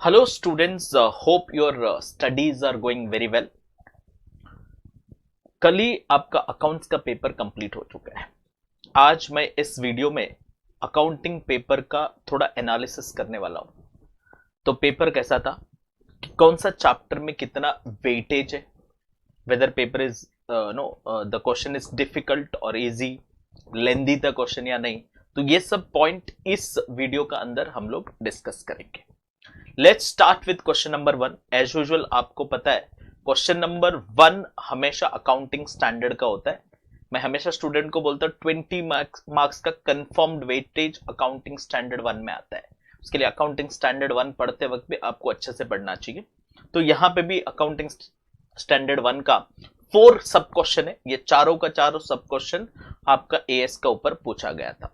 Hello students, hope your studies are going very well. कल ही आपका accounts का paper complete हो चुका है। आज मैं इस वीडियो में अकाउंटिंग पेपर का थोड़ा एनालिसिस करने वाला हूं। तो पेपर कैसा था, कौन सा चैप्टर में कितना वेटेज है, whether paper is the question is difficult और इजी, लेंदी था क्वेश्चन या नहीं, तो ये सब पॉइंट इस वीडियो का अंदर हम लोग डिस्कस करेंगे। Let's start with question number 1। As usual आपको पता है क्वेश्चन नंबर 1 हमेशा अकाउंटिंग स्टैंडर्ड का होता है। मैं हमेशा स्टूडेंट को बोलता हूं 20 मार्क्स का कंफर्म्ड वेटेज अकाउंटिंग स्टैंडर्ड 1 में आता है। उसके लिए अकाउंटिंग स्टैंडर्ड 1 पढ़ते वक्त भी आपको अच्छे से पढ़ना चाहिए। तो यहां पे भी अकाउंटिंग स्टैंडर्ड 1 का 4 सब क्वेश्चन है। ये चारों का चारों सब क्वेश्चन आपका एएस का ऊपर पूछा गया था।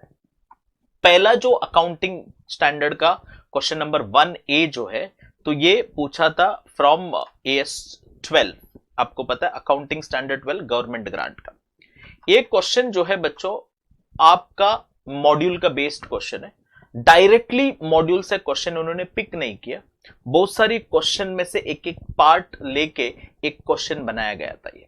पहला जो अकाउंटिंग स्टैंडर्ड का क्वेश्चन नंबर 1A जो है, तो ये पूछा था फ्रॉम AS 12। आपको पता है अकाउंटिंग स्टैंडर्ड 12 गवर्नमेंट ग्रांट का। ये क्वेश्चन जो है बच्चों आपका मॉड्यूल का बेस्ड क्वेश्चन है। डायरेक्टली मॉड्यूल से क्वेश्चन उन्होंने पिक नहीं किया, बहुत सारी क्वेश्चन में से एक एक पार्ट लेके एक क्वेश्चन बनाया गया था ये,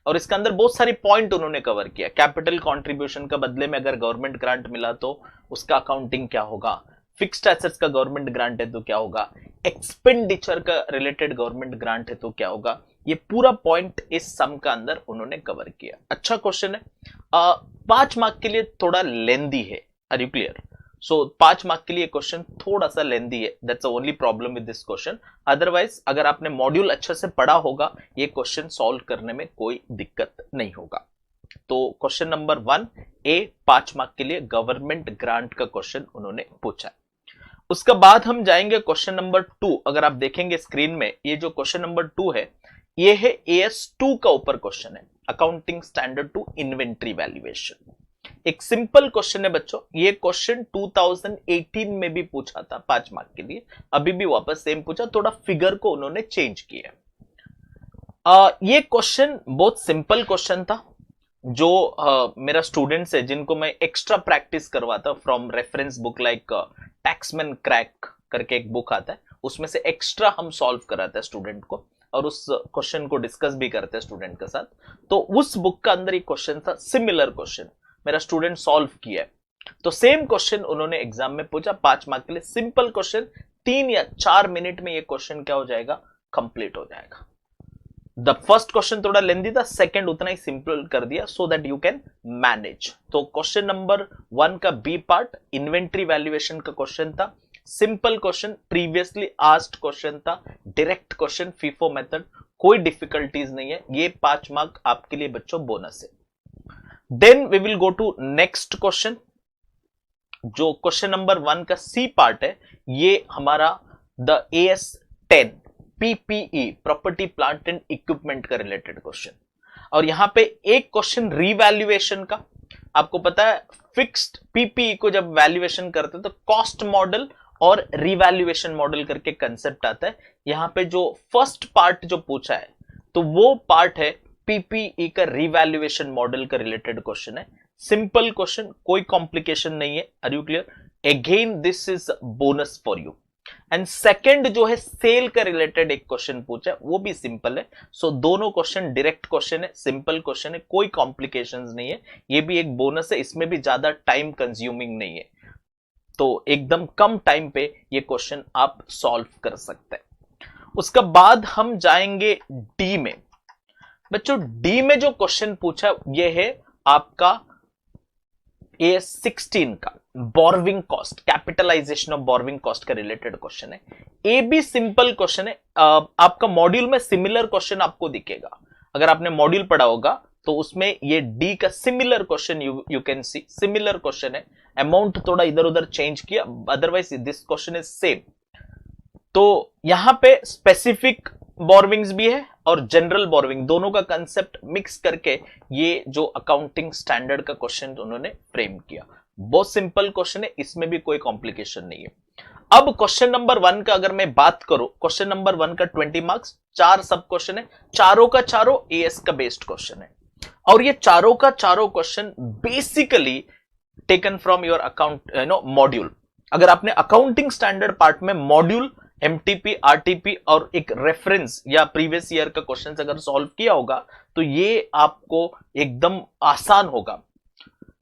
और इसके अंदर बहुत सारी पॉइंट उन्होंने कवर किया। कैपिटल कंट्रीब्यूशन का बदले में अगर गवर्नमेंट ग्रांट मिला तो उसका अकाउंटिंग क्या होगा, फिक्स्ड एसेट्स का गवर्नमेंट ग्रांट है तो क्या होगा, एक्सपेंडिचर का रिलेटेड गवर्नमेंट ग्रांट है तो क्या होगा, ये पूरा पॉइंट इस सम का अंदर उन्होंने कवर किया। अच्छा क्वेश्चन है। 5 मार्क के लिए थोड़ा लेंदी है। Are you clear? So 5 mark के लिए क्वेश्चन थोड़ा सा लेंदी है, that's the only problem with this question. Otherwise अगर आपने मॉड्यूल अच्छे से पढ़ा होगा ये क्वेश्चन सॉल्व करने में कोई दिक्कत नहीं होगा। तो क्वेश्चन नंबर 1A 5 मार्क के लिए गवर्नमेंट ग्रांट का क्वेश्चन उन्होंने पूछा है। उसके बाद हम जाएंगे क्वेश्चन नंबर 2। अगर आप देखेंगे स्क्रीन में, ये जो क्वेश्चन नंबर 2 है ये है AS 2 का ऊपर क्वेश्चन है, अकाउंटिंग स्टैंडर्ड 2 इन्वेंट्री वैल्यूएशन। एक सिंपल क्वेश्चन है बच्चों। ये क्वेश्चन 2018 में भी पूछा था 5 मार्क के लिए, अभी भी वापस सेम पूछा, थोड़ा फिगर को उन्होंने चेंज किया। ये क्वेश्चन बहुत सिंपल क्वेश्चन था। जो मेरा स्टूडेंट्स है जिनको मैं एक्स्ट्रा प्रैक्टिस करवाता from reference book like Taxmann crack करके एक बुक आता है, उसमें से एक्स्ट्रा हम सॉल्व कराते हैं स्टूडेंट को और उस क्वेश्चन को डिस्कस भी करते हैं स्टूडेंट के साथ। तो उस बुक का अंदर एक क्वेश्चन था, सिमिलर क्वेश्चन मेरा स्टूडेंट सॉल्व किया है। तो सेम क्वेश्चन उन्होंने एग्जाम में पूछा 5 मार्क के लिए, सिंपल क्वेश्चन। 3 या 4 मिनट में ये क्वेश्चन क्या हो जाएगा, कंप्लीट हो जाएगा। द फर्स्ट क्वेश्चन थोड़ा लेंदी था, सेकंड उतना ही सिंपल कर दिया so that you can manage. तो क्वेश्चन नंबर 1 का बी पार्ट इन्वेंट्री वैल्यूएशन का क्वेश्चन था, simple question, previously asked question था, डायरेक्ट क्वेश्चन, फीफो मेथड, कोई डिफिकल्टीज नहीं है। ये 5 मार्क आपके लिए बच्चों बोनस है। Then we will go to next question. जो क्वेश्चन नंबर 1 का सी पार्ट है, ये हमारा the AS 10 PPE property plant and equipment का रिलेटेड क्वेश्चन। और यहां पे एक क्वेश्चन रीवैल्यूएशन का। आपको पता है फिक्स्ड PPE को जब वैल्यूएशन करते हैं तो कॉस्ट मॉडल और रीवैल्यूएशन मॉडल करके कंसेप्ट आता है। यहां पे जो फर्स्ट पार्ट जो पूछा है तो वो पार्ट है PPE का रीवैल्यूएशन मॉडल का रिलेटेड क्वेश्चन है। सिंपल क्वेश्चन, कोई कॉम्प्लिकेशन नहीं है। Are you clear? Again this is bonus for you. And second जो है सेल का रिलेटेड एक क्वेश्चन पूछा है, वो भी सिंपल है। सो दोनों क्वेश्चन डायरेक्ट क्वेश्चन है, सिंपल क्वेश्चन है, कोई कॉम्प्लिकेशंस नहीं है। ये भी एक बोनस है, इसमें भी ज्यादा टाइम कंज्यूमिंग नहीं है, तो एकदम कम टाइम पे ये क्वेश्चन आप सॉल्व कर सकते हैं। उसके बाद हम जाएंगे डी में। बच्चों डी में जो क्वेश्चन पूछा ये है आपका AS 16 का borrowing cost, capitalisation of borrowing cost का रिलेटेड क्वेश्चन है। ए भी सिंपल क्वेश्चन है। आपका मॉड्यूल में सिमिलर क्वेश्चन आपको दिखेगा, अगर आपने मॉड्यूल पढ़ा होगा तो उसमें ये डी का similar question you can see, similar question है। अमाउंट थोड़ा इधर उधर चेंज किया, otherwise this question is same. तो यहां पे स्पेसिफिक बोरविंग्स भी है और जनरल बोरविंग, दोनों का कंसेप्ट मिक्स करके ये जो अकाउंटिंग स्टैंडर्ड का क्वेश्चन उन्होंने फ्रेम किया। बहुत सिंपल क्वेश्चन है, इसमें भी कोई कॉम्प्लिकेशन नहीं है। अब क्वेश्चन नंबर 1 का अगर मैं बात करूं, क्वेश्चन नंबर 1 का 20 मार्क्स, 4 सब क्वेश्चन है, चारों का चारों AS का बेस्ड क्वेश्चन है। और ये चारों का चारों question basically taken from your account module. अगर आपने अकाउंटिंग स्टैंडर्ड पार्ट में मॉड्यूल एमटीपी, आरटीपी और एक रेफरेंस या प्रीवियस ईयर का क्वेश्चन अगर सॉल्व किया होगा तो ये आपको एकदम आसान होगा,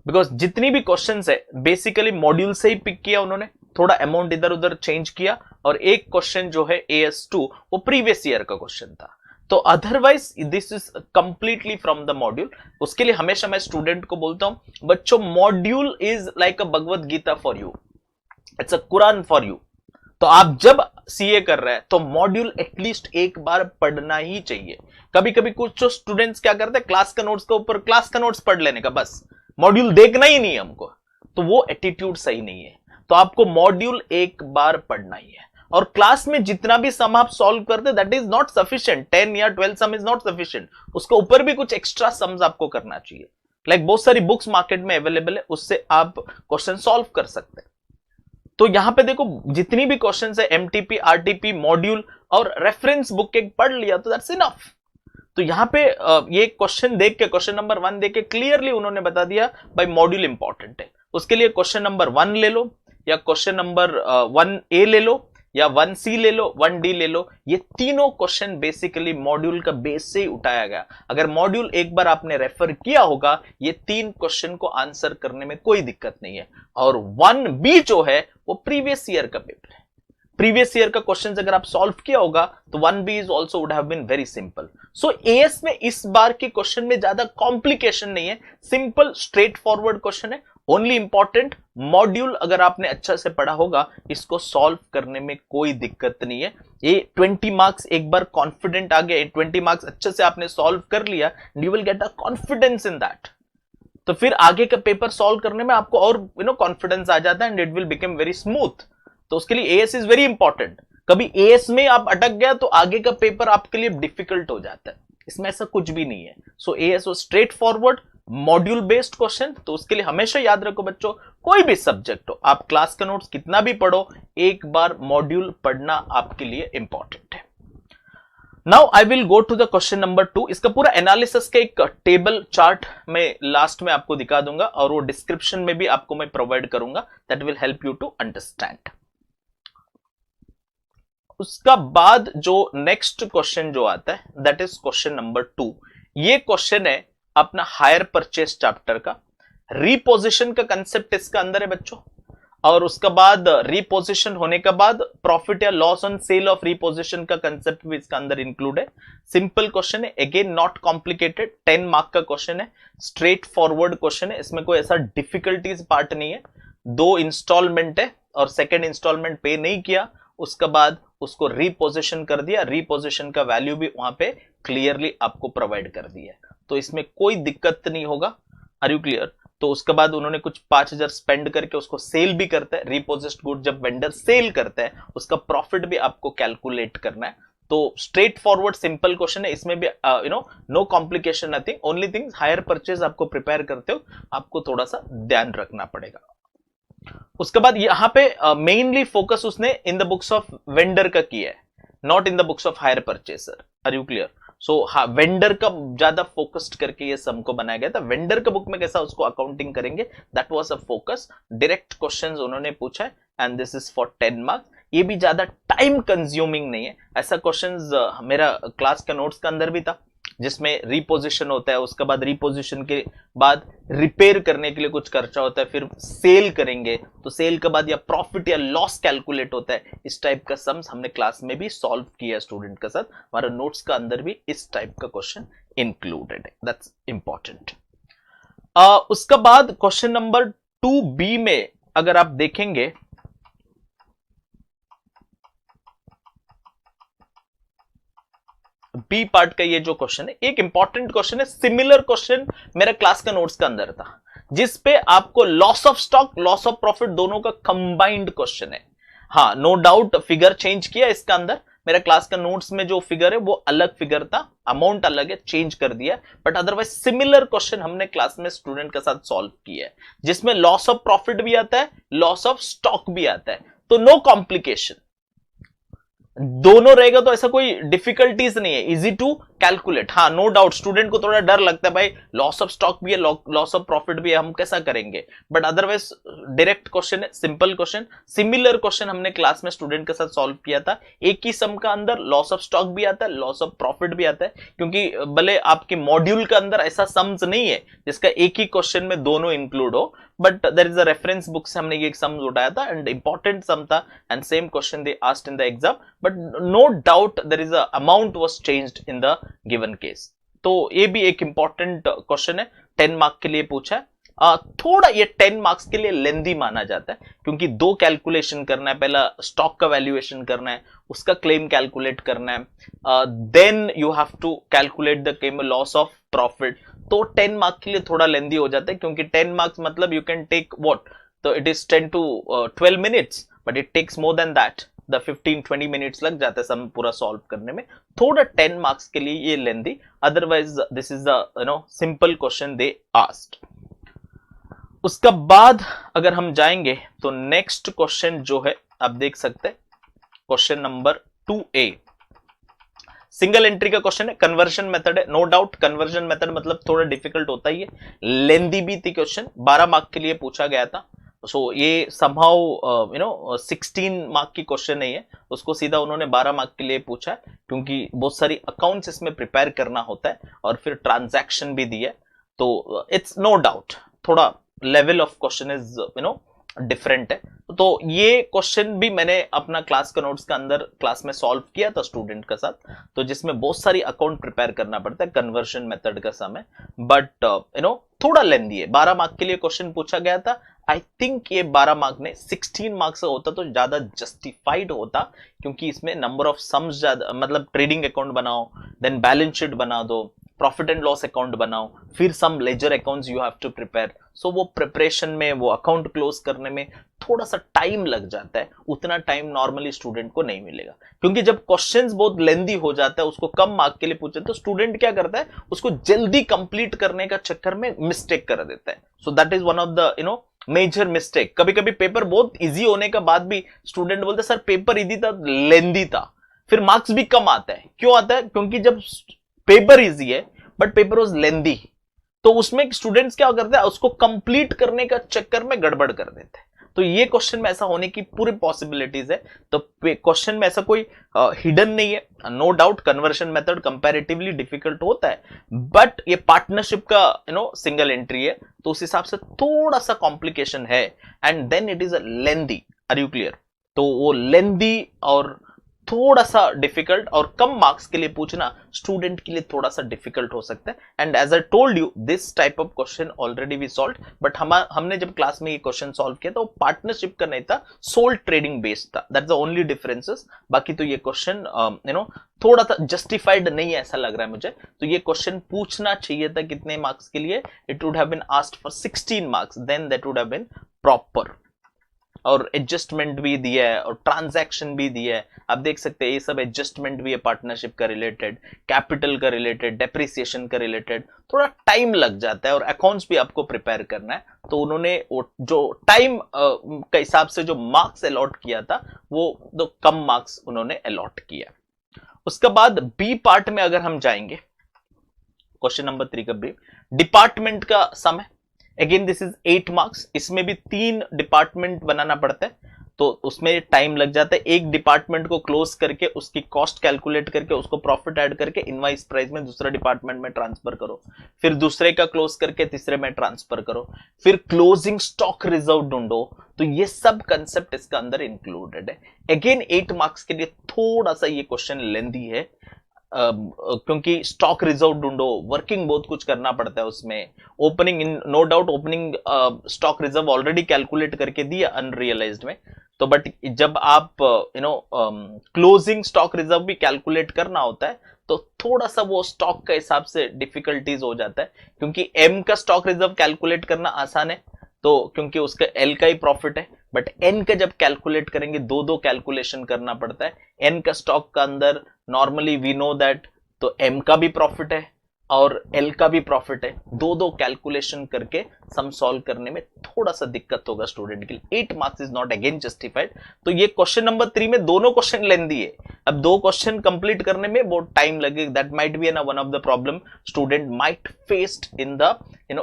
बिकॉज जितनी भी क्वेश्चंस है बेसिकली मॉड्यूल से ही पिक किया उन्होंने, थोड़ा अमाउंट इधर उधर चेंज किया, और एक क्वेश्चन जो है AS2 वो प्रीवियस ईयर का क्वेश्चन था। तो otherwise this is completely from the module. उसके लिए हमेशा मैं स्टूडेंट को बोलता हूं बच्चों, module is like a Bhagavad Gita for you, it's a Quran for you. तो आप जब सीए कर रहे हैं तो मॉड्यूल एटलीस्ट एक बार पढ़ना ही चाहिए। कभी कभी कुछ जो स्टूडेंट्स क्या करते हैं, क्लास का नोट्स के ऊपर क्लास का नोट्स पढ़ लेने का, बस मॉड्यूल देखना ही नहीं है हमको, तो वो एटीट्यूड सही नहीं है। तो आपको मॉड्यूल एक बार पढ़ना ही है, और क्लास में जितना भी सम आप सॉल्व करते दैट इज नॉट सफिशिएंट, 10 या 12 सम इज नॉट सफिशिएंट, उसके ऊपर भी कुछ एक्स्ट्रा सम्स आपको करना चाहिए। लाइक बहुत सारी बुक्स मार्केट में अवेलेबल है, उससे आप क्वेश्चन सॉल्व कर सकते हैं। तो यहां पे देखो जितनी भी क्वेश्चंस है एमटीपी, आरटीपी, मॉड्यूल और रेफरेंस बुक एक पढ़ लिया तो दैट्स इनफ। तो यहां पे ये क्वेश्चन देख के, क्वेश्चन नंबर 1 देख के क्लियरली उन्होंने बता दिया भाई मॉड्यूल इंपॉर्टेंट है। उसके लिए क्वेश्चन नंबर 1 ले लो, या क्वेश्चन नंबर 1A ले लो, या 1C ले लो, 1D ले लो, ये तीनों क्वेश्चन बेसिकली मॉड्यूल का बेस से ही उठाया गया। अगर मॉड्यूल एक बार आपने रेफर किया होगा, ये 3 क्वेश्चन को आंसर करने में कोई दिक्कत नहीं है। और 1B जो है वो प्रीवियस ईयर का पेपर है, प्रीवियस ईयर का क्वेश्चन अगर आप सॉल्व किया होगा तो 1B is also would have been very simple. So AS में इस बार के क्वेश्चन में ज्यादा कॉम्प्लिकेशन नहीं है, सिंपल स्ट्रेट फॉरवर्ड क्वेश्चन है। ओनली इंपॉर्टेंट मॉड्यूल अगर आपने अच्छा से पढ़ा होगा, इसको सॉल्व करने में कोई दिक्कत नहीं है। ये 20 मार्क्स एक बार कॉन्फिडेंट आ गया, 20 मार्क्स अच्छे से आपने सॉल्व कर लिया, you will get a confidence in that. तो फिर आगे का पेपर सॉल्व करने में आपको और कॉन्फिडेंस आ जाता है and it will become very smooth. तो उसके लिए एएस इज वेरी इंपॉर्टेंट। कभी एएस में आप अटक गया तो आगे का पेपर आपके लिए डिफिकल्ट हो जाता है, इसमें ऐसा कुछ भी नहीं है। सो एएस वो straight forward module based question. तो उसके लिए हमेशा याद रखो बच्चों, कोई भी सब्जेक्ट हो, आप क्लास का नोट्स कितना भी पढ़ो, एक बार मॉड्यूल पढ़ना आपके लिए इंपॉर्टेंट है। Now I will go to the question number 2। इसका पूरा एनालिसिस का एक टेबल चार्ट में लास्ट में आपको दिखा दूंगा, और वो डिस्क्रिप्शन में भी आपको मैं प्रोवाइड करूंगा, that will help you to understand. उसका बाद जो नेक्स्ट क्वेश्चन जो आता है दैट इज क्वेश्चन नंबर 2। ये क्वेश्चन है अपना हायर परचेस चैप्टर का। रीपोजिशन का कंसेप्ट इसका अंदर है बच्चों, और उसका बाद रीपोजिशन होने के बाद प्रॉफिट या loss on sale of reposition का कंसेप्ट भी इसका अंदर इंक्लूड है। सिंपल क्वेश्चन है, अगेन नॉट कॉम्प्लिकेटेड, 10 मार्क का क्वेश्चन है, स्ट्रेट फॉरवर्ड क्वेश्चन है, इसमें कोई ऐसा डिफिकल्टीज पार्ट नहीं है। 2 इंस्टॉलमेंट है और सेकेंड इंस्टॉलमेंट पे नहीं किया, उसके बाद उसको रीपोजिशन कर दिया, रीपोजिशन का वैल्यू भी वहां पे क्लियरली आपको प्रोवाइड कर दिया है, तो इसमें कोई दिक्कत नहीं होगा। Are you clear? तो उसके बाद उन्होंने कुछ 5000 स्पेंड करके उसको सेल भी करता है। रीपोजिस्ड गुड जब वेंडर सेल करता है उसका प्रॉफिट भी आपको कैलकुलेट करना है। तो स्ट्रेट फॉरवर्ड सिंपल क्वेश्चन है, इसमें भी no complication nothing, only thing hire purchase आपको प्रिपेयर करते हो आपको थोड़ा सा ध्यान रखना पड़ेगा। उसके बाद यहां पे मेनली फोकस उसने in the books of vendor का किया है, not in the books of hire purchaser. Are you clear? So हाँ, वेंडर का ज्यादा फोकस्ड करके ये सम को बनाया गया था। वेंडर का बुक में कैसा उसको अकाउंटिंग करेंगे, that was a focus. Direct questions उन्होंने पूछा है and this is for 10 marks. ये भी ज्यादा टाइम कंज्यूमिंग नहीं है। ऐसा क्वेश्चंस मेरा क्लास का नोट्स के अंदर भी था, जिसमें रिपोजिशन होता है, उसके बाद रिपोजिशन के बाद रिपेयर करने के लिए कुछ खर्चा होता है, फिर सेल करेंगे तो सेल के बाद या प्रॉफिट या लॉस कैलकुलेट होता है। इस टाइप का सम्स हमने क्लास में भी सॉल्व किया स्टूडेंट के साथ, हमारा नोट्स का अंदर भी इस टाइप का क्वेश्चन इंक्लूडेड है, दैट्स इंपॉर्टेंट। उसका बाद क्वेश्चन नंबर 2B में अगर आप देखेंगे बी पार्ट का ये जो क्वेश्चन है एक इंपॉर्टेंट क्वेश्चन है। सिमिलर क्वेश्चन मेरा क्लास का नोट्स का अंदर था, जिस पे आपको loss of stock, loss of profit दोनों का कंबाइंड क्वेश्चन है। हाँ, नो डाउट फिगर चेंज किया इसका अंदर, मेरा क्लास का नोट्स में जो फिगर है वो अलग फिगर था, अमाउंट अलग है, चेंज कर दिया, बट अदरवाइज सिमिलर क्वेश्चन हमने क्लास में स्टूडेंट के साथ सॉल्व किया है, जिसमें लॉस ऑफ प्रॉफिट भी आता है, लॉस ऑफ स्टॉक भी आता है। तो नो कॉम्प्लिकेशन, दोनों रहेगा तो ऐसा कोई डिफिकल्टीज नहीं है, इजी टू कैलकुलेट, हाँ नो डाउट स्टूडेंट को थोड़ा डर लगता है भाई लॉस ऑफ स्टॉक भी है, लॉस ऑफ प्रॉफिट भी है, हम कैसा करेंगे, बट अदरवाइज डायरेक्ट क्वेश्चन है, सिंपल क्वेश्चन। सिमिलर क्वेश्चन हमने क्लास में स्टूडेंट के साथ सॉल्व किया था, एक ही सम का अंदर लॉस ऑफ स्टॉक भी आता है, लॉस ऑफ प्रॉफिट भी आता है, क्योंकि भले आपके मॉड्यूल के अंदर ऐसा सम्स नहीं है जिसका एक ही क्वेश्चन में दोनों इंक्लूड हो, but there is a reference book से हमने ये सम उठाया था एंड इंपॉर्टेंट सम था and same question they asked in the exam, but no doubt there is a amount was changed in the given case. तो ये भी एक इंपॉर्टेंट क्वेश्चन है, 10 मार्क के लिए पूछा है। थोड़ा ये 10 मार्क्स के लिए लेंदी माना जाता है क्योंकि दो कैलकुलेशन करना है, पहला स्टॉक का वैल्यूएशन करना है, उसका क्लेम कैलकुलेट करना है, then you have to calculate the claim loss of profit. तो 10 मार्क्स के लिए थोड़ा लेंदी हो जाता है क्योंकि 10 मार्क्स मतलब यू कैन टेक व्हाट, तो it is 10 to 12 minutes, but it takes more than that, the 15-20 minutes लग जाते हैं सम पूरा सॉल्व करने में। थोड़ा 10 मार्क्स के लिए ये लेंदी, otherwise this is the simple question they asked. उसका बाद अगर हम जाएंगे तो नेक्स्ट क्वेश्चन जो है आप देख सकते हैं, question number 2A single entry का क्वेश्चन है, कन्वर्जन मेथड है। नो डाउट कन्वर्जन मेथड मतलब थोड़ा डिफिकल्ट होता ही है, लेंदी भी थी क्वेश्चन, 12 मार्क के लिए पूछा गया था। सो ये समहाउ 16 मार्क की क्वेश्चन नहीं है, उसको सीधा उन्होंने 12 मार्क के लिए पूछा है क्योंकि बहुत सारी अकाउंट्स इसमें प्रिपेयर करना होता है और फिर ट्रांजैक्शन भी दी है, तो इट्स नो डाउट थोड़ा level of question is different है। तो ये क्वेश्चन भी मैंने अपना क्लास का नोट्स के अंदर क्लास में सॉल्व किया था स्टूडेंट के साथ, तो जिसमें बहुत सारी अकाउंट प्रिपेयर करना पड़ता है कन्वर्जन मेथड का समय, बट थोड़ा लेंदी है। 12 मार्क के लिए क्वेश्चन पूछा गया था, आई थिंक ये 12 मार्क ने 16 मार्क से होता तो ज्यादा जस्टिफाइड होता, क्योंकि इसमें नंबर ऑफ सम्स ज्यादा, मतलब ट्रेडिंग अकाउंट बनाओ, देन बैलेंस शीट बना दो, प्रॉफिट एंड लॉस अकाउंट बनाओ, फिर some ledger accounts you have to prepare. So वो प्रिपरेशन में, वो अकाउंट क्लोज करने में थोड़ा सा टाइम लग जाता है, उतना टाइम नॉर्मली स्टूडेंट को नहीं मिलेगा, क्योंकि जब क्वेश्चंस बहुत लेंदी हो जाता है, उसको कम मार्क के लिए पूछे तो स्टूडेंट क्या करता है, उसको जल्दी कंप्लीट करने का चक्कर में मिस्टेक कर देता है। So that is one of the major mistake. कभी कभी पेपर बहुत इजी होने के बाद भी स्टूडेंट बोलते सर पेपर इजी था, लेंदी था, फिर मार्क्स भी कम आता है। क्यों आता है? क्योंकि जब पेपर इजी है बट पेपर वाज लेंदी, तो उसमें स्टूडेंट्स क्या करते हैं, उसको कंप्लीट करने का चक्कर में गड़बड़ कर देते हैं। तो ये क्वेश्चन में ऐसा होने की पूरी पॉसिबिलिटीज है। तो क्वेश्चन में ऐसा कोई हिडन नहीं है। No doubt conversion method comparatively difficult होता है, बट ये पार्टनरशिप का सिंगल एंट्री है, तो उस हिसाब से थोड़ा सा कॉम्प्लिकेशन है, and then it is a lengthy. Are you clear? तो वो लेंदी और थोड़ा सा डिफिकल्ट और कम मार्क्स के लिए पूछना स्टूडेंट के लिए थोड़ा सा डिफिकल्ट हो सकता है। And as I told you this type of question already we solve, but हमने जब क्लास में ये क्वेश्चन सॉल्व किया था वो पार्टनरशिप का नहीं था, सोल ट्रेडिंग बेस्ड था। That's the only differences. बाकी तो ये क्वेश्चन थोड़ा सा जस्टिफाइड नहीं है ऐसा लग रहा है मुझे। तो ये क्वेश्चन पूछना चाहिए था कितने मार्क्स के लिए? It would have been asked for 16 marks, then that would have been proper. और एडजस्टमेंट भी दिया है और ट्रांजैक्शन भी दिया है, आप देख सकते हैं ये सब एडजस्टमेंट भी है पार्टनरशिप का रिलेटेड, कैपिटल का रिलेटेड, डेप्रिसिएशन का रिलेटेड, थोड़ा टाइम लग जाता है और अकाउंट्स भी आपको प्रिपेयर करना है। तो उन्होंने जो टाइम का हिसाब से जो मार्क्स अलॉट किया था वो तो कम मार्क्स उन्होंने अलॉट किया। उसके बाद बी पार्ट में अगर हम जाएंगे, क्वेश्चन नंबर 3 का बी, डिपार्टमेंट का सम है। अगेन दिस इज 8 मार्क्स, इसमें भी 3 डिपार्टमेंट बनाना पड़ता है, तो उसमें टाइम लग जाता है। एक डिपार्टमेंट को क्लोज करके उसकी कॉस्ट कैलकुलेट करके उसको प्रॉफिट ऐड करके इनवाइस प्राइस में दूसरा डिपार्टमेंट में ट्रांसफर करो, फिर दूसरे का क्लोज करके तीसरे में ट्रांसफर करो, फिर क्लोजिंग स्टॉक रिजर्व ढूंढो। तो ये सब कंसेप्ट इसका अंदर इंक्लूडेड है। अगेन 8 मार्क्स के लिए थोड़ा सा ये क्वेश्चन लेंदी है, क्योंकि स्टॉक रिजर्व ढूंढो, वर्किंग बहुत कुछ करना पड़ता है उसमें। Opening, in no doubt opening stock reserve already calculate करके दिया अनरियलाइज्ड में, तो बट जब आप क्लोजिंग स्टॉक रिजर्व भी कैलकुलेट करना होता है तो थोड़ा सा वो स्टॉक का हिसाब से डिफिकल्टीज हो जाता है, क्योंकि एम का स्टॉक रिजर्व कैलकुलेट करना आसान है, तो क्योंकि उसका एल का ही प्रॉफिट है, बट एन का जब कैलकुलेट करेंगे दो कैलकुलेशन करना पड़ता है। एन का स्टॉक का अंदर नॉर्मली वी नो दैट तो एम का भी प्रॉफिट है, और एल का भी प्रॉफिट है, दो दो कैलकुलेशन करके सम सॉल्व करने में थोड़ा सा दिक्कत होगा स्टूडेंट के लिए। 8 marks is not again justified. तो ये क्वेश्चन नंबर 3 में दोनों क्वेश्चन लेंदी है, अब दो क्वेश्चन कंप्लीट करने में बहुत टाइम लगेगा। That might be one of the problem student might faced in the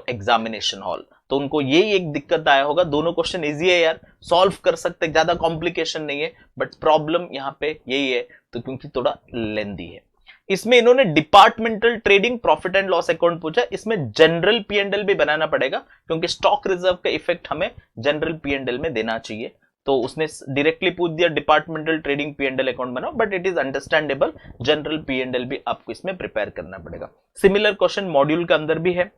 examination hall. तो उनको यही एक दिक्कत आया होगा, दोनों क्वेश्चन इजी है यार, सॉल्व कर सकते, ज्यादा कॉम्प्लिकेशन नहीं है, बट प्रॉब्लम यहाँ पे यही है तो क्योंकि थोड़ा लेंदी है। इसमें इन्होंने departmental trading profit and loss account पूछा, इसमें जनरल पी&एल भी बनाना पड़ेगा क्योंकि स्टॉक रिजर्व का इफेक्ट हमें जनरल पी&एल में देना चाहिए। तो उसने डायरेक्टली पूछ दिया डिपार्टमेंटल ट्रेडिंग पी&एल अकाउंट बनाओ, but it is understandable, general P and L भी आपको इसमें प्रिपेयर करना पड़ेगा। सिमिलर क्वेश्चन मॉड्यूल के अंदर भी है,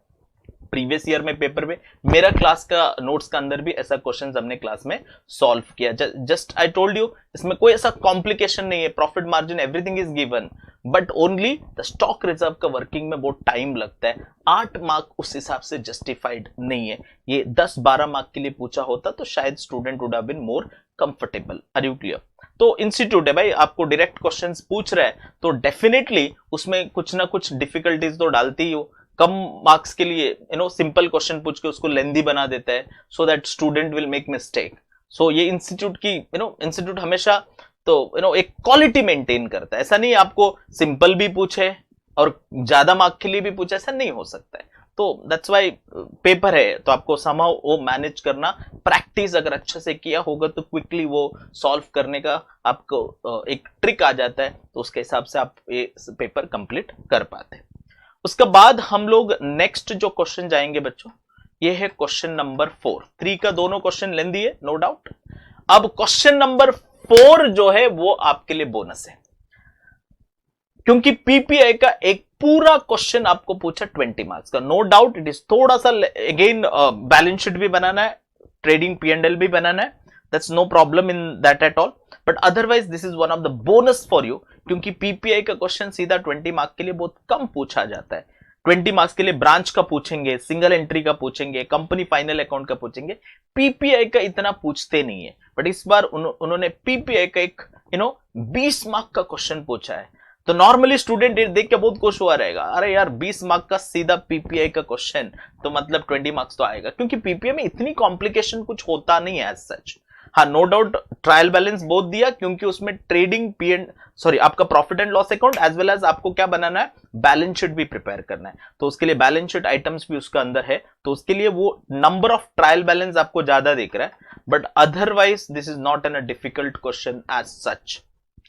प्रीवियस ईयर में पेपर में, मेरा क्लास का नोट्स का अंदर भी ऐसा क्वेश्चंस हमने क्लास में सॉल्व किया। जस्ट आई टोल्ड यू, इसमें कोई ऐसा कॉम्प्लिकेशन नहीं है, profit margin everything is given, but only the stock reserve का वर्किंग में बहुत टाइम लगता है। 8 मार्क उस हिसाब से जस्टिफाइड नहीं है, ये 10-12 मार्क के लिए पूछा होता तो शायद student would have been more comfortable. Are you clear? तो इंस्टीट्यूट है भाई, आपको डायरेक्ट क्वेश्चंस पूछ रहा है तो डेफिनेटली उसमें कुछ ना कुछ डिफिकल्टीज तो डालती ही हो। कम मार्क्स के लिए सिंपल क्वेश्चन पूछ के उसको लेंदी बना देता है so that student will make mistake. So ये इंस्टीट्यूट की इंस्टीट्यूट हमेशा तो एक क्वालिटी मेंटेन करता है, ऐसा नहीं आपको सिंपल भी पूछे और ज्यादा मार्क के लिए भी पूछे, ऐसा नहीं हो सकता है। तो दैट्स वाई पेपर है तो आपको समहाउ वो मैनेज करना, प्रैक्टिस अगर अच्छे से किया होगा तो क्विकली वो सॉल्व करने का आपको एक ट्रिक आ जाता है, तो उसके हिसाब से आप ये पेपर कंप्लीट कर पाते हैं। उसके बाद हम लोग नेक्स्ट जो क्वेश्चन जाएंगे बच्चों, ये है क्वेश्चन नंबर 4। 3 का दोनों क्वेश्चन लेंदी है नो डाउट। अब क्वेश्चन नंबर 4 जो है वो आपके लिए बोनस है, क्योंकि पीपीआई का एक पूरा क्वेश्चन आपको पूछा 20 मार्क्स का। नो डाउट इट इज थोड़ा सा अगेन बैलेंस शीट भी बनाना है, ट्रेडिंग पी&एल भी बनाना है, that's no problem in that at all, but otherwise this is one of the bonus for you, क्योंकि पीपीआई का क्वेश्चन सीधा 20 मार्क्स के लिए बहुत कम पूछा जाता है। 20 मार्क्स के लिए ब्रांच का पूछेंगे, सिंगल एंट्री का पूछेंगे, कंपनी फाइनल अकाउंट का पूछेंगे, पीपीआई का इतना पूछते नहीं है। बट इस बार उन्होंने पीपीआई का एक 20 मार्क का क्वेश्चन पूछा है। तो नॉर्मली स्टूडेंट देख के बहुत खुश हुआ रहेगा, अरे यार 20 मार्क का सीधा पीपीआई का क्वेश्चन, तो मतलब 20 मार्क्स तो आएगा, क्योंकि पीपीआई में इतनी कॉम्प्लिकेशन कुछ होता नहीं है एज सच। हाँ नो डाउट ट्रायल बैलेंस बहुत दिया, क्योंकि उसमें ट्रेडिंग आपका profit and loss account as well as आपको क्या बनाना है, बैलेंस शीट भी प्रिपेयर करना है, तो उसके लिए बैलेंस शीट आइटम्स भी उसका अंदर है, तो उसके लिए वो नंबर ऑफ ट्रायल बैलेंस आपको ज्यादा दिख रहा है, but otherwise this is not an a difficult question as such.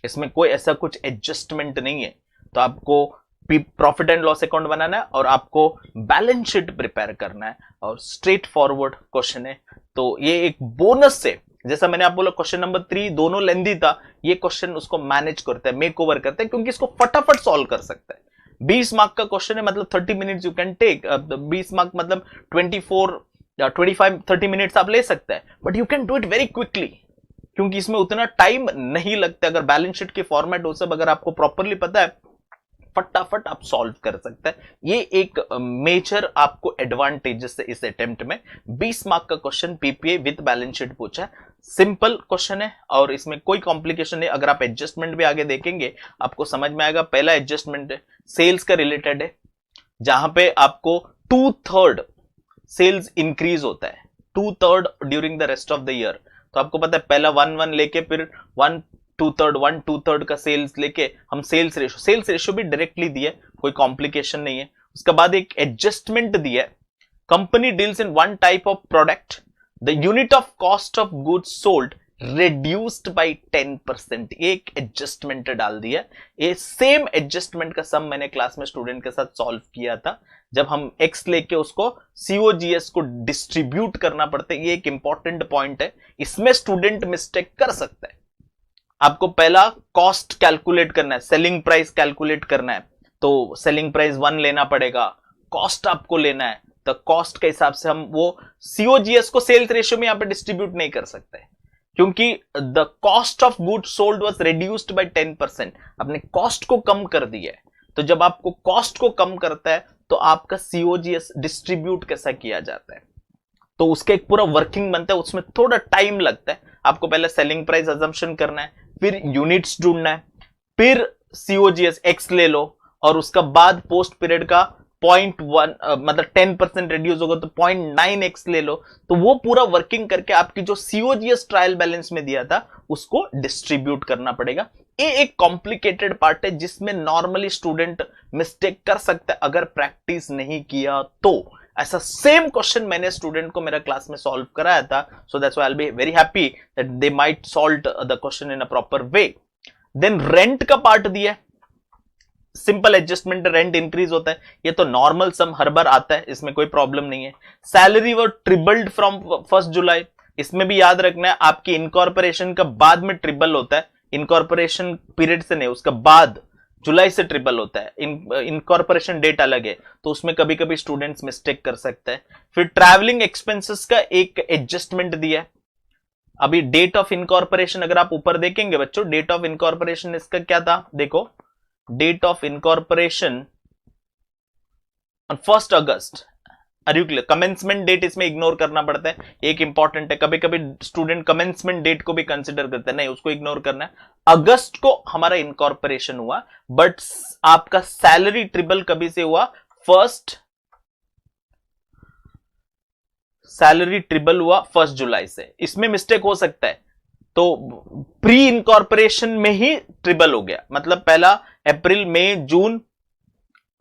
इसमें कोई ऐसा कुछ एडजस्टमेंट नहीं है, तो आपको प्रॉफिट एंड लॉस अकाउंट बनाना है और आपको बैलेंस शीट प्रिपेयर करना है, और स्ट्रेट फॉरवर्ड क्वेश्चन है। तो ये एक बोनस से, जैसा मैंने आप बोला क्वेश्चन नंबर 3 दोनों लेंदी था, ये क्वेश्चन उसको मैनेज करता है, मेक ओवर करता है, क्योंकि इसको फटाफट सॉल्व कर सकता है। 20 मार्क का क्वेश्चन है, मतलब 30 minutes you can take, 20 mark मतलब 25-30 मिनट्स आप ले सकते हैं, but you can do it very quickly, क्योंकि इसमें उतना टाइम नहीं लगता। अगर बैलेंस शीट के फॉर्मेट वो सब अगर आपको प्रॉपरली पता है, फटाफट आप सॉल्व कर सकते हैं। ये एक मेजर आपको एडवांटेजेस है इस अटेम्प्ट में। 20 मार्क का question PPI with balance sheet पूछा है, सिंपल क्वेश्चन है और इसमें कोई कॉम्प्लिकेशन नहीं। अगर आप एडजस्टमेंट भी आगे देखेंगे आपको समझ में आएगा। पहला एडजस्टमेंट है सेल्स का रिलेटेड है, जहां पे आपको 2/3 सेल्स इंक्रीज होता है, 2/3 during the rest of the year. तो आपको पता है पहला 1/1 लेके फिर 1/2 का सेल्स लेके हम सेल्स रेशियो भी डायरेक्टली दिया, कोई कॉम्प्लिकेशन नहीं है। उसके बाद एक एडजस्टमेंट दिया, company deals in one type of product, the unit of cost of goods sold reduced by 10%, एक एडजस्टमेंट डाल दिया। ये सेम एडजस्टमेंट का सम मैंने क्लास में स्टूडेंट के साथ सॉल्व किया था, जब हम x लेके उसको COGS को डिस्ट्रीब्यूट करना पड़ता है। ये एक इंपॉर्टेंट पॉइंट है, इसमें स्टूडेंट मिस्टेक कर सकता है। आपको पहला कॉस्ट कैलकुलेट करना है, सेलिंग प्राइस कैलकुलेट करना है, तो सेलिंग प्राइस 1 लेना पड़ेगा, कॉस्ट आपको लेना है, तो कॉस्ट के हिसाब से हम वो COGS को सेल्स रेशियो में यहां पे डिस्ट्रीब्यूट नहीं कर सकते, क्योंकि the cost of good sold was reduced by 10%, अपने कॉस्ट को कम कर दिया है। तो जब आपको कॉस्ट को कम करता है तो आपका COGS डिस्ट्रीब्यूट कैसा किया जाता है, तो उसका एक पूरा वर्किंग बनता है, उसमें थोड़ा टाइम लगता है। आपको पहले सेलिंग प्राइस अजम्पशन करना है, फिर यूनिट्स ढूंढना है, फिर COGS X ले लो, और उसका बाद पोस्ट पीरियड का 0.1 मतलब 10% रिड्यूस होगा तो 0.9x ले लो, तो वो पूरा वर्किंग करके आपकी जो सीओजीएस ट्रायल बैलेंस में दिया था उसको डिस्ट्रीब्यूट करना पड़ेगा। ये एक कॉम्प्लिकेटेड पार्ट है जिसमें नॉर्मली स्टूडेंट मिस्टेक कर सकता है अगर प्रैक्टिस नहीं किया तो। ऐसा सेम क्वेश्चन मैंने स्टूडेंट को मेरा क्लास में सॉल्व कराया था, so that's why I will be very happy that they might solve the question in a proper way. Then rent का पार्ट दिया है, सिंपल एडजस्टमेंट, रेंट इंक्रीज होता है, ये तो नॉर्मल सम हर बार आता है, इसमें कोई प्रॉब्लम नहीं है। सैलरी वो ट्रिबल्ड फ्रॉम 1 जुलाई, इसमें भी याद रखना है आपकी इनकॉर्पोरेशन का बाद में ट्रिबल होता है, इनकॉर्पोरेशन पीरियड से नहीं, उसका बाद जुलाई से ट्रिबल होता है। इनकॉर्पोरेशन डेट अलग है, तो उसमें कभी कभी स्टूडेंट्स मिस्टेक कर सकते हैं। फिर ट्रैवलिंग एक्सपेंसेस का एक एडजस्टमेंट दिया है। अभी डेट ऑफ इनकॉर्पोरेशन अगर आप ऊपर देखेंगे बच्चों, डेट ऑफ इनकॉर्पोरेशन इसका क्या था, देखो डेट ऑफ इनकॉर्पोरेशन ऑन 1 अगस्त। Are you clear? Commencement date इसमें इग्नोर करना पड़ता है, एक इंपॉर्टेंट है, कभी कभी स्टूडेंट कमेंसमेंट डेट को भी कंसिडर करते हैं, नहीं उसको इग्नोर करना है। अगस्त को हमारा इनकॉर्पोरेशन हुआ, बट आपका सैलरी ट्रिबल कभी से हुआ, फर्स्ट सैलरी ट्रिबल हुआ 1 जुलाई से। इसमें मिस्टेक हो सकता है, तो प्री इनकॉर्पोरेशन में ही ट्रिबल हो गया, मतलब पहला अप्रैल मई जून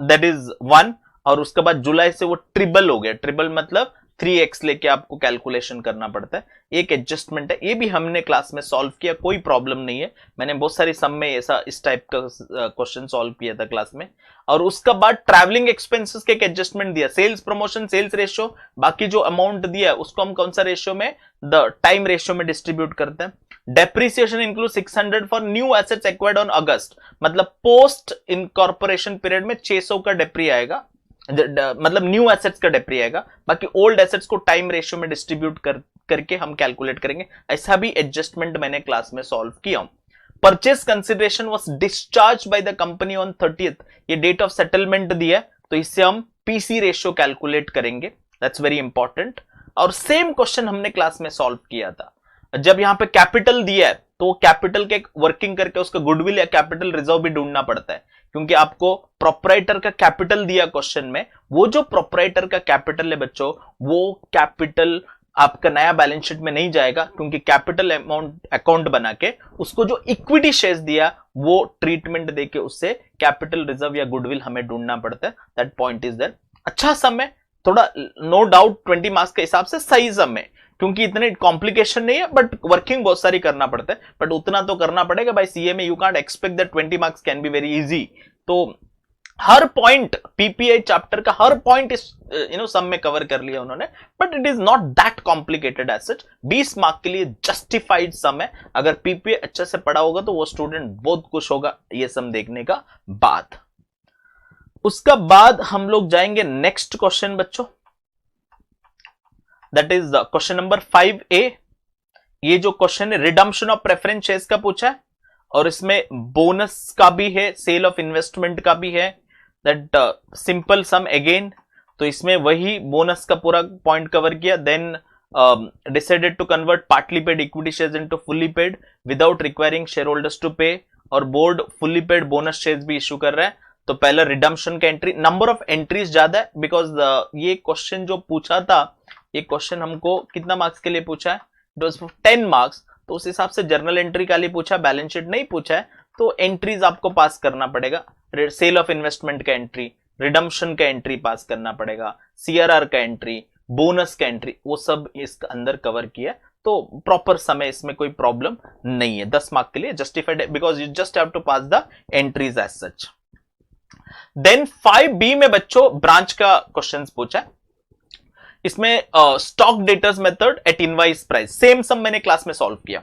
दैट इज 1, और उसके बाद जुलाई से वो ट्रिबल हो गया। ट्रिबल मतलब 3x लेके आपको कैलकुलेशन करना पड़ता है, एक एडजस्टमेंट है, ये भी हमने क्लास में सॉल्व किया, कोई प्रॉब्लम नहीं है। मैंने बहुत सारी सम में ऐसा इस टाइप का क्वेश्चन सॉल्व किया था क्लास में। और उसका बाद ट्रैवलिंग एक्सपेंसेस के एक एडजस्टमेंट दिया, सेल्स प्रमोशन सेल्स रेशियो, बाकी जो अमाउंट दिया है उसको हम कौन सा रेशियो में, द टाइम रेशियो में डिस्ट्रीब्यूट करते हैं। Depreciation include 600 for new assets acquired on August, मतलब पोस्ट इनकॉर्पोरेशन पीरियड में 600 का डेप्री आएगा, मतलब न्यू एसेट्स का डेप्री आएगा, बाकी ओल्ड एसेट्स को टाइम रेशियो में डिस्ट्रीब्यूट करके हम कैलकुलेट करेंगे। ऐसा भी एडजस्टमेंट मैंने क्लास में सॉल्व किया हूं। Purchase consideration was discharge by the company on 30th, ये डेट ऑफ सेटलमेंट दिया है, तो इससे हम पीसी रेशियो कैलकुलेट करेंगे, दैट्स वेरी इंपॉर्टेंट। और सेम क्वेश्चन हमने क्लास में सॉल्व किया था, जब यहां पे कैपिटल दिया है तो कैपिटल के वर्किंग करके उसका गुडविल या कैपिटल रिजर्व भी ढूंढना पड़ता है, क्योंकि आपको प्रोप्राइटर का कैपिटल दिया क्वेश्चन में, वो जो प्रोप्राइटर का कैपिटल है बच्चों, वो कैपिटल आपका नया बैलेंस शीट में नहीं जाएगा, क्योंकि कैपिटल अमाउंट अकाउंट बना के उसको जो इक्विटी शेयर्स दिया वो ट्रीटमेंट देके उससे कैपिटल रिजर्व या गुडविल हमें ढूंढना पड़ता है। That point is there. अच्छा सम है, थोड़ा नो डाउट 20 मार्क्स के हिसाब से सही सम है, क्योंकि इतने कॉम्प्लिकेशन नहीं है, बट वर्किंग बहुत सारी करना पड़ता है, बट उतना तो करना पड़ेगा भाई, सीए में you can't expect that 20 marks can be very easy. तो हर पॉइंट पीपीआई चैप्टर का हर पॉइंट इस सम में कवर कर लिया उन्होंने, but it is not that complicated as such. 20 mark के लिए जस्टिफाइड सम है, अगर पीपीआई अच्छे से पढ़ा होगा तो वो स्टूडेंट बहुत खुश होगा ये सम देखने का बाद। उसका बाद हम लोग जाएंगे नेक्स्ट क्वेश्चन बच्चों, that is question number 5A। ये जो क्वेश्चन है रिडम्पशन ऑफ प्रेफरेंस शेयर्स का पूछा है, और इसमें बोनस का भी है, सेल ऑफ इन्वेस्टमेंट का भी है, दैट सिंपल सम अगेन। तो इसमें वही बोनस का पूरा पॉइंट कवर किया। Then decided to convert partly paid equity shares into fully paid without requiring share holders to pay, और board fully paid bonus shares भी इश्यू कर रहा है। तो पहला रिडम्पशन का एंट्री, नंबर ऑफ एंट्रीज ज्यादा है, बिकॉज ये क्वेश्चन जो पूछा था, ये क्वेश्चन हमको कितना मार्क्स के लिए पूछा है, इट वाज 10 मार्क्स, तो उस हिसाब से जर्नल एंट्री का लिए पूछा, बैलेंस शीट नहीं पूछा है, तो एंट्रीज आपको पास करना पड़ेगा। सेल ऑफ इन्वेस्टमेंट का एंट्री, रिडम्पशन का एंट्री पास करना पड़ेगा, सीआरआर का एंट्री, बोनस का एंट्री, वो सब इसके अंदर कवर किया, तो प्रॉपर समय इसमें कोई प्रॉब्लम नहीं है। 10 मार्क के लिए जस्टिफाइड है, because you just have to pass the entries as such. Then 5B में बच्चों ब्रांच का क्वेश्चन पूछा है, इसमें stock debtors method at invoice price, same sum मैंने क्लास में सॉल्व किया।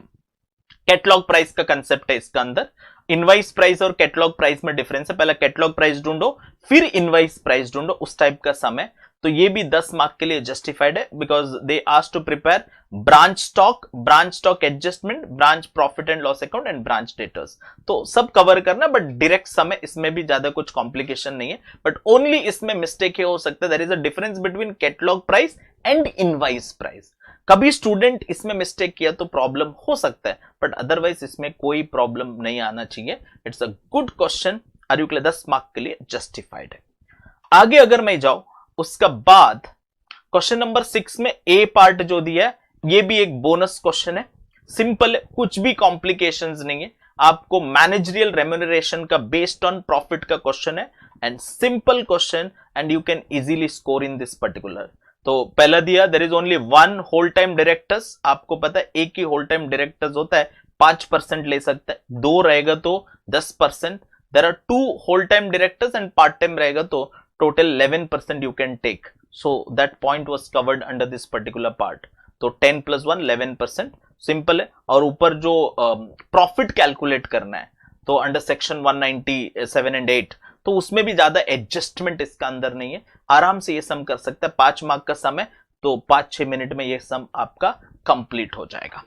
कैटलॉग प्राइस का कंसेप्ट है इसका अंदर, इनवाइस प्राइस और कैटलॉग प्राइस में डिफरेंस है, पहला कैटलॉग प्राइस ढूंढो फिर इनवाइस प्राइस ढूंढो, उस टाइप का सम है। तो ये भी 10 मार्क के लिए जस्टिफाइड है, because they asked to prepare branch stock adjustment, branch profit and loss account and branch debtors, तो सब कवर करना, बट डायरेक्ट सम है, इसमें भी ज्यादा कुछ कॉम्प्लिकेशन नहीं है, बट ओनली इसमें मिस्टेक हो सकता है, there is a difference between catalogue price and invoice price. कभी स्टूडेंट इसमें मिस्टेक किया तो प्रॉब्लम हो सकता है, बट अदरवाइज इसमें कोई प्रॉब्लम नहीं आना चाहिए। It's a good question, are you clear? 10 mark के लिए जस्टिफाइड है। आगे अगर मैं जाऊं, उसका बाद क्वेश्चन नंबर 6 में ए पार्ट जो दिया है, ये भी एक बोनस क्वेश्चन है, सिंपल है, कुछ भी कॉम्प्लिकेशंस नहीं है। आपको मैनेजरियल रेम्यूनरेशन का बेस्ड ऑन प्रॉफिट का क्वेश्चन है, and simple question, and you can easily score in this particular. तो पहला दिया, there is only one whole time directors, आपको पता है एक ही होल टाइम डायरेक्टर्स होता है, 5% ले सकता है, दो रहेगा तो 10%, there are two whole time directors and part time रहेगा तो total 11% you can take, so that point was covered under this particular part. तो 10 + 1 11%, सिंपल है। और ऊपर जो प्रॉफिट कैलकुलेट करना है, तो अंडर सेक्शन 197 एंड 8, तो उसमें भी ज्यादा एडजस्टमेंट इसका अंदर नहीं है, आराम से ये सम कर सकता है। 5 मार्क का सम है, तो 5-6 मिनट में ये सम आपका कंप्लीट हो जाएगा।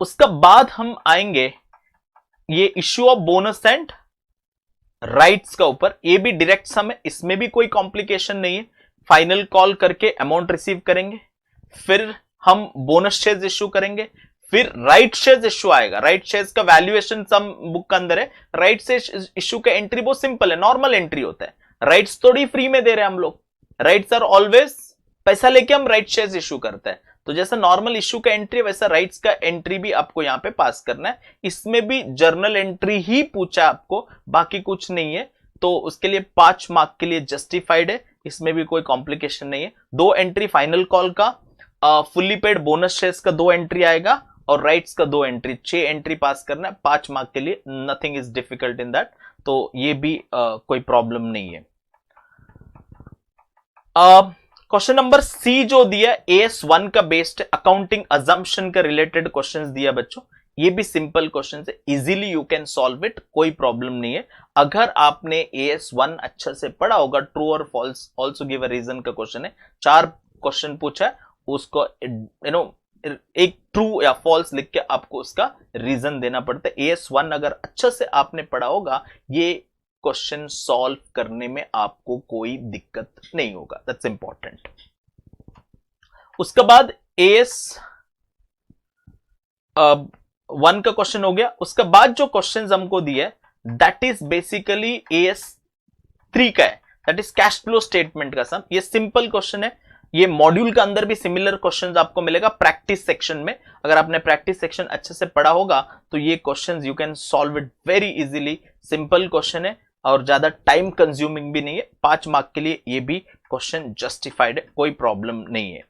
उसका बाद हम आएंगे ये issue of bonus and rights का ऊपर। ये भी डायरेक्ट सम है, इसमें भी कोई कॉम्प्लिकेशन नहीं है। फाइनल कॉल करके अमाउंट रिसीव करेंगे, फिर हम बोनस शेयर्स इश्यू करेंगे, फिर राइट शेयर्स इश्यू आएगा। राइट शेयर्स का वैल्यूएशन सम बुक के अंदर है। राइट शेयर्स इश्यू का एंट्री बहुत सिंपल है, नॉर्मल एंट्री होता है। राइट्स थोड़ी फ्री में दे रहे हैं हम लोग, राइट्स आर ऑलवेज पैसा लेके हम राइट शेयर्स इश्यू करते हैं। तो जैसा नॉर्मल इश्यू का एंट्री, वैसा राइट्स का एंट्री भी आपको यहां पे पास करना है। इसमें भी जर्नल एंट्री ही पूछा आपको, बाकी कुछ नहीं है, तो उसके लिए 5 मार्क के लिए जस्टिफाइड है, इसमें भी कोई कॉम्प्लिकेशन नहीं है। 2 एंट्री फाइनल कॉल का, फुल्ली पेड बोनस शेयर्स का 2 एंट्री आएगा, और राइट्स का 2 एंट्री, 6 एंट्री पास करना है 5 मार्क के लिए, nothing is difficult in that, तो ये भी कोई प्रॉब्लम नहीं है। क्वेश्चन नंबर सी जो दिया, AS1 का बेस्ड अकाउंटिंग अजम्पशन का रिलेटेड क्वेश्चंस दिया बच्चों, ये भी सिंपल क्वेश्चन है, easily you can solve it, कोई प्रॉब्लम नहीं है। अगर आपने AS1 अच्छे से पढ़ा होगा, ट्रू और false also give a reason का क्वेश्चन है, 4 क्वेश्चन पूछा है, उसको एक ट्रू या फॉल्स लिख के आपको उसका रीजन देना पड़ता है। AS1 अगर अच्छे से आपने पढ़ा होगा, ये क्वेश्चन सॉल्व करने में आपको कोई दिक्कत नहीं होगा, दैट्स इंपॉर्टेंट। उसके बाद AS1 का क्वेश्चन हो गया। उसके बाद जो क्वेश्चन हमको दिया है, दैट इज बेसिकली AS3 का है, that is cash flow statement का सम। ये सिंपल क्वेश्चन है, ये मॉड्यूल के अंदर भी सिमिलर क्वेश्चंस आपको मिलेगा प्रैक्टिस सेक्शन में। अगर आपने प्रैक्टिस सेक्शन अच्छे से पढ़ा होगा, तो ये questions you can solve it very easily. Simple question है और ज्यादा टाइम कंज्यूमिंग भी नहीं है। 5 मार्क के लिए ये भी क्वेश्चन जस्टिफाइड है, कोई प्रॉब्लम नहीं है,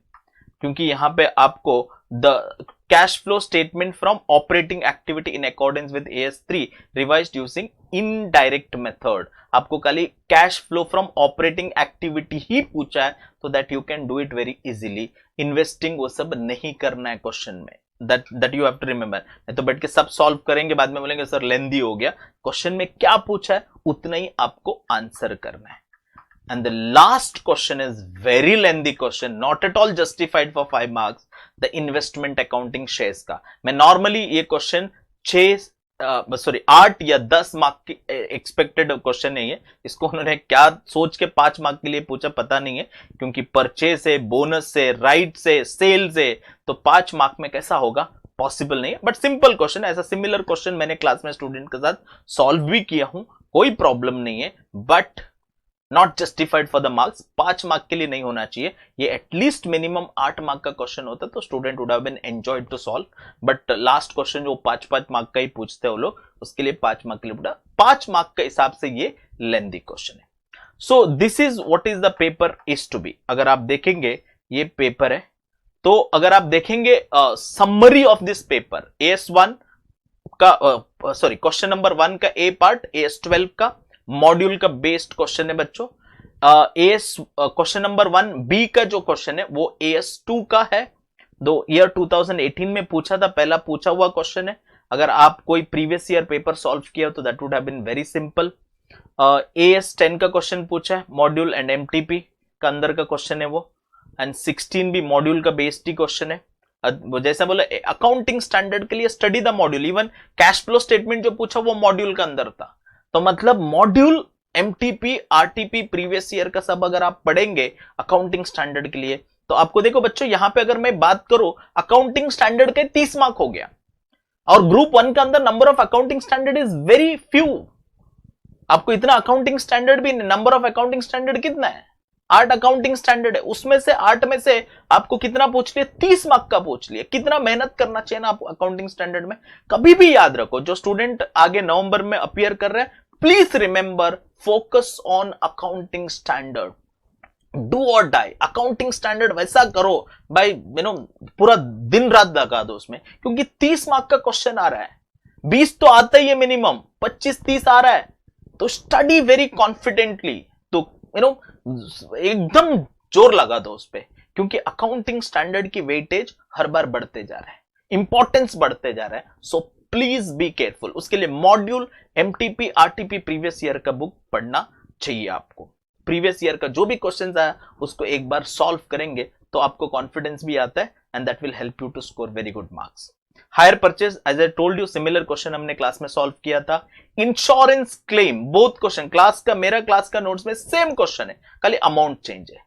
क्योंकि यहां पे आपको the cash flow statement from operating activity in accordance with AS3 revised using indirect method, आपको खाली cash flow from operating activity ही पूछा है, तो that you can do it very easily. Investing वो सब नहीं करना है क्वेश्चन में, that you have to remember. नहीं तो बैठ के सब सॉल्व करेंगे, बाद में बोलेंगे सर लेंदी हो गया। क्वेश्चन में क्या पूछा है उतना ही आपको आंसर करना है। And the last question is very lengthy question, not at all justified for 5 marks, the investment accounting shares का। मैं normally ये question 8 या 10 मार्क की एक्सपेक्टेड क्वेश्चन नहीं है, इसको उन्होंने क्या सोच के 5 मार्क के लिए पूछा पता नहीं है, क्योंकि परचेज से, बोनस से, राइट से, सेल से, तो 5 मार्क में कैसा होगा, पॉसिबल नहीं है। बट सिंपल क्वेश्चन, ऐसा सिमिलर क्वेश्चन मैंने क्लास में स्टूडेंट के साथ सॉल्व भी किया हूं, कोई प्रॉब्लम नहीं है, but not justified for the marks. 5 mark के लिए नहीं होना चाहिए, ये एटलीस्ट मिनिमम 8 मार्क का क्वेश्चन होता तो student would have been enjoyed to solve. But last question जो 5-5 मार्क का ही पूछते हो लोग, उसके लिए 5 मार्क के लिए पूछा, 5 मार्क के हिसाब से ये लेंथी क्वेश्चन है। So this is what is the paper is to be. अगर आप देखेंगे ये पेपर है, तो अगर आप देखेंगे summary of this paper, AS1 का क्वेश्चन नंबर 1 का ए पार्ट, AS12 का मॉड्यूल का बेस्ड क्वेश्चन है बच्चों। क्वेश्चन नंबर 1 बी का जो क्वेश्चन है वो AS2 का है, दो ईयर 2018 में पूछा था, पहला पूछा हुआ क्वेश्चन है। अगर आप कोई प्रीवियस ईयर पेपर सॉल्व किया तो that would have been very simple. AS10 का क्वेश्चन पूछा है, मॉड्यूल एंड MTP का अंदर का क्वेश्चन है वो, एंड 16 भी मॉड्यूल का बेस्ड ही क्वेश्चन है। जैसा बोला अकाउंटिंग स्टैंडर्ड के लिए study the module, even cash flow statement जो पूछा वो मॉड्यूल का अंदर था। तो मतलब module, MTP, RTP previous year का सब अगर आप पढ़ेंगे अकाउंटिंग स्टैंडर्ड के लिए, तो आपको देखो बच्चों यहां पे अगर मैं बात करूं, अकाउंटिंग स्टैंडर्ड के 30 मार्क हो गया, और ग्रुप 1 का अंदर number of accounting standard is very few. आपको इतना अकाउंटिंग स्टैंडर्ड भी, नंबर ऑफ अकाउंटिंग स्टैंडर्ड कितना है, 8 अकाउंटिंग स्टैंडर्ड है, उसमें से 8 में से आपको कितना पूछ लिया, 30 मार्क का पूछ लिया। कितना मेहनत करना चाहिए ना आपको अकाउंटिंग स्टैंडर्ड में। कभी भी याद रखो, जो स्टूडेंट आगे नवंबर में अपीयर कर रहे हैं, please remember, focus on accounting standard, do और डाई। अकाउंटिंग स्टैंडर्ड वैसा करो भाई, पूरा दिन रात लगा दो उसमें, क्योंकि 30 मार्क का क्वेश्चन आ रहा है, 20 तो आता ही है मिनिमम, 25-30 आ रहा है, तो स्टडी वेरी कॉन्फिडेंटली, तो एकदम जोर लगा दो उस पर, क्योंकि अकाउंटिंग स्टैंडर्ड की वेटेज हर बार बढ़ते जा रहा है, इंपॉर्टेंस बढ़ते जा रहा है। So please be careful. उसके लिए module, MTP, RTP previous year का बुक पढ़ना चाहिए आपको। प्रीवियस ईयर का जो भी क्वेश्चन आया उसको एक बार सॉल्व करेंगे तो आपको कॉन्फिडेंस भी आता है, and that will help you to score very good marks. Hire purchase, as I told you, similar question हमने क्लास में सॉल्व किया था। Insurance claim, both question class का, मेरा क्लास का नोट्स में सेम क्वेश्चन है, खाली अमाउंट चेंज है।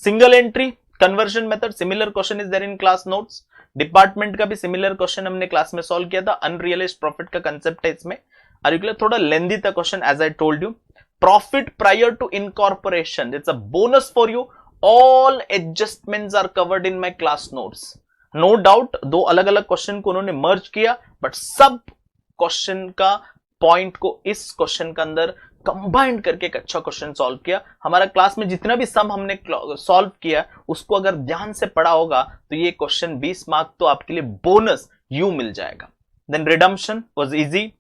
Single entry conversion method, similar question is there in class notes. Department का भी सिमिलर क्वेश्चन हमने क्लास में सॉल्व किया था, अनरियलाइज्ड प्रॉफिट का कंसेप्ट है इसमें। थोड़ा लेंदी था question, as I told you. Profit prior to incorporation, it's a bonus for you. All adjustments are covered in my class notes. No doubt, दो अलग अलग क्वेश्चन को उन्होंने मर्ज किया, बट सब क्वेश्चन का पॉइंट को इस क्वेश्चन के अंदर कंबाइंड करके एक अच्छा क्वेश्चन सॉल्व किया। हमारा क्लास में जितना भी सम हमने सॉल्व किया, उसको अगर ध्यान से पढ़ा होगा तो ये क्वेश्चन 20 मार्क तो आपके लिए बोनस यू मिल जाएगा। Then redemption was easy.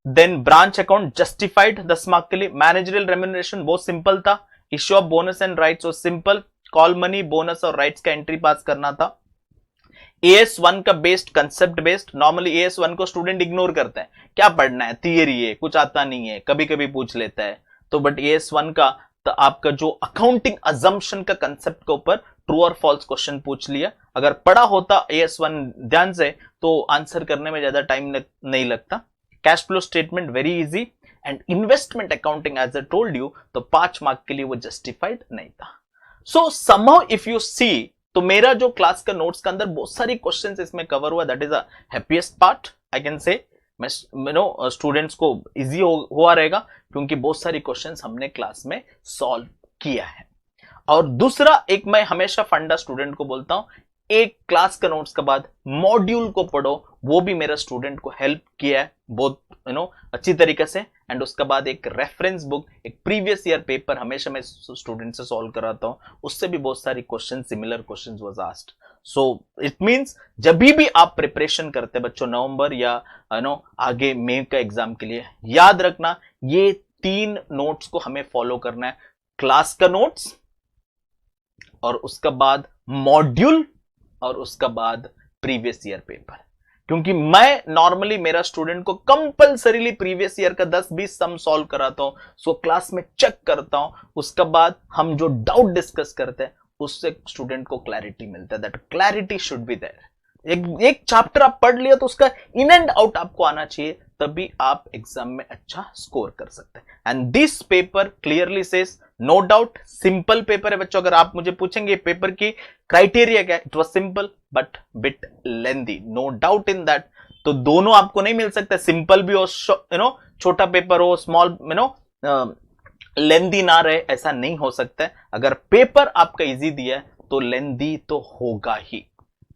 Then branch account justified 10 mark के लिए। मैनेजरियल रेम्यूनरेशन बहुत सिंपल था। Issue of bonus and rights was simple. Call money, bonus और राइट्स का एंट्री पास करना था। AS1 का based, concept based. Normally AS1 को स्टूडेंट इग्नोर करते हैं, क्या पढ़ना है, थियरी है, कुछ आता नहीं है, कभी कभी पूछ लेता है, तो बट AS1 का तो आपका जो अकाउंटिंग अजम्पशन का कंसेप्ट के ऊपर ट्रू और फॉल्स क्वेश्चन पूछ लिया। अगर पढ़ा होता AS1 ध्यान से तो आंसर करने में ज्यादा टाइम नहीं लगता। Cash flow statement very easy. And investment accounting as I told you, तो 5 मार्क के लिए वो जस्टिफाइड नहीं था। So somehow if you see, तो मेरा जो क्लास का नोट्स के अंदर बहुत सारी क्वेश्चंस इसमें कवर हुआ, that is a happiest part I can say. मैं स्टूडेंट्स को इजी हुआ रहेगा, क्योंकि बहुत सारी क्वेश्चंस हमने क्लास में सॉल्व किया है। और दूसरा, एक मैं हमेशा फंडा स्टूडेंट को बोलता हूं, एक क्लास का नोट्स के बाद मॉड्यूल को पढ़ो, वो भी मेरा स्टूडेंट को हेल्प किया है बहुत अच्छी तरीके से। एंड उसके बाद एक रेफरेंस बुक, एक प्रीवियस ईयर पेपर हमेशा मैं स्टूडेंट से सॉल्व कराता हूं, उससे भी बहुत सारी question, similar questions was asked. So it means जब भी आप प्रिपरेशन करते हैं बच्चों, नवंबर या आगे मई का एग्जाम के लिए, याद रखना ये 3 नोट्स को हमें फॉलो करना है। क्लास का नोट्स, और उसके बाद मॉड्यूल, और उसके बाद प्रीवियस ईयर पेपर। क्योंकि मैं नॉर्मली मेरा स्टूडेंट को कंपलसरीली प्रीवियस ईयर का 10-20 सम सॉल्व कराता हूं, सो क्लास में चेक करता हूं, उसके बाद हम जो डाउट डिस्कस करते हैं उससे स्टूडेंट को क्लैरिटी मिलता है। That clarity should be there. एक चैप्टर आप पढ़ लिया तो उसका इन एंड आउट आपको आना चाहिए, तभी आप एग्जाम में अच्छा स्कोर कर सकते हैं। And this paper clearly says, no doubt simple paper है बच्चों। अगर आप मुझे पूछेंगे पेपर की क्राइटेरिया क्या है, it was simple but bit lengthy, no doubt in that. तो दोनों आपको नहीं मिल सकता, सिंपल भी हो, छोटा पेपर हो, स्मॉल लेंदी ना रहे, ऐसा नहीं हो सकता है। अगर पेपर आपका इजी दिया है तो लेंदी तो होगा ही।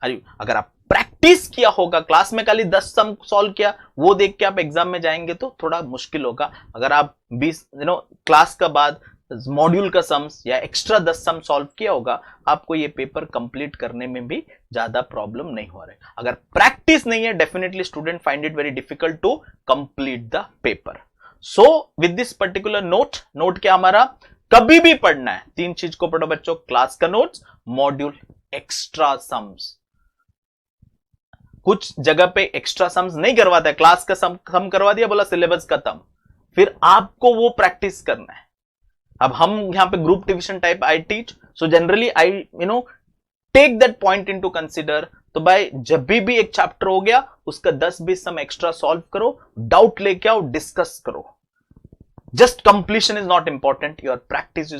अगर आप प्रैक्टिस किया होगा, क्लास में खाली 10 सम सॉल्व किया, वो देख के आप एग्जाम में जाएंगे तो थोड़ा मुश्किल होगा। अगर आप 20 क्लास का बाद मॉड्यूल का सम्स या एक्स्ट्रा 10 सम सॉल्व किया होगा, आपको ये पेपर कंप्लीट करने में भी ज्यादा प्रॉब्लम नहीं हो रहा है। अगर प्रैक्टिस नहीं है, definitely student find it very difficult to complete the paper. So with this particular note क्या हमारा कभी भी पढ़ना है, 3 चीज को पढ़ो बच्चों, क्लास का नोट्स, मॉड्यूल, एक्स्ट्रा सम्स। कुछ जगह पे एक्स्ट्रा सम्स नहीं करवाता है, क्लास का सम करवा दिया, बोला सिलेबस खत्म, फिर आपको वो प्रैक्टिस करना है। अब हम यहां पे group division type I teach, so generally I take that point into consider. तो भाई जब भी एक चैप्टर हो गया उसका 10-20 सम एक्स्ट्रा सॉल्व करो, डाउट लेके आओ, डिस्कस करो। Just completion is not important, your practice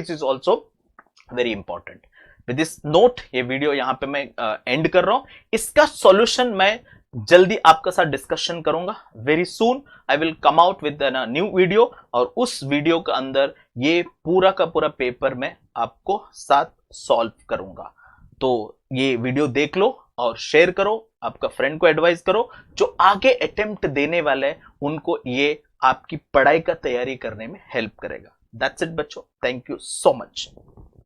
is also very important. With this note ये वीडियो यहां पे मैं एंड कर रहा हूं। इसका सॉल्यूशन मैं जल्दी आपका साथ डिस्कशन करूंगा। Very soon I will come out with new video, और उस वीडियो के अंदर ये पूरा का पूरा पेपर मैं आपको साथ सॉल्व करूंगा। तो ये वीडियो देख लो और शेयर करो, आपका फ्रेंड को एडवाइस करो जो आगे अटेम्प्ट देने वाले हैं, उनको ये आपकी पढ़ाई का तैयारी करने में हेल्प करेगा। दैट्स इट बच्चों, थैंक यू सो मच।